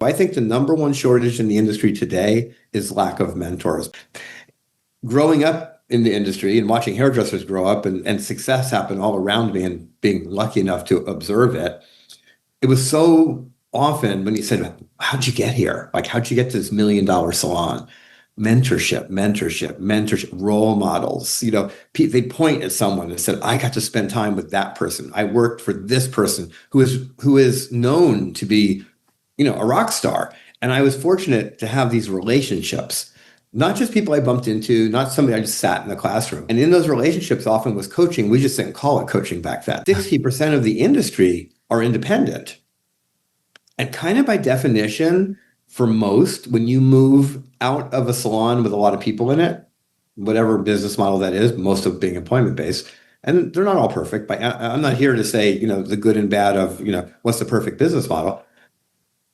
I think the number one shortage in the industry today is lack of mentors. Growing up in the industry and watching hairdressers grow up and success happen all around me and being lucky enough to observe it, it was so often when you said, how'd you get here? Like, how'd you get to this $1 million salon? Mentorship, role models. They point at someone and said, I got to spend time with that person. I worked for this person who is known to be, a rock star. And I was fortunate to have these relationships, not just people I bumped into, not somebody I just sat in the classroom. And in those relationships often was coaching. We just didn't call it coaching back then. 60% of the industry are independent. And kind of by definition, for most, when you move out of a salon with a lot of people in it, whatever business model that is, most of being employment-based, and they're not all perfect, but I'm not here to say, the good and bad of, what's the perfect business model.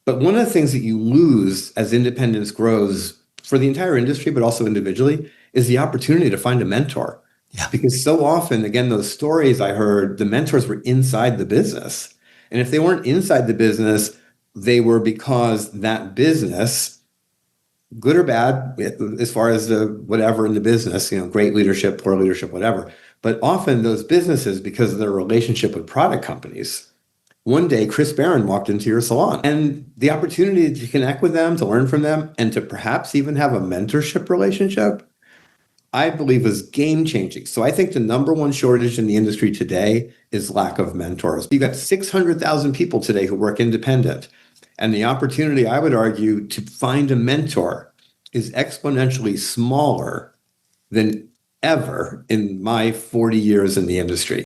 But one of the things that you lose as independence grows for the entire industry, but also individually, is the opportunity to find a mentor. Yeah. Because so often, again, those stories I heard, the mentors were inside the business. And if they weren't inside the business, they were because that business, good or bad, as far as the whatever in the business, great leadership, poor leadership, whatever. But often those businesses, because of their relationship with product companies, one day Chris Barron walked into your salon, and the opportunity to connect with them, to learn from them, and to perhaps even have a mentorship relationship, I believe is game changing. So I think the number one shortage in the industry today is lack of mentors. You've got 600,000 people today who work independent. And the opportunity, I would argue, to find a mentor is exponentially smaller than ever in my 40 years in the industry.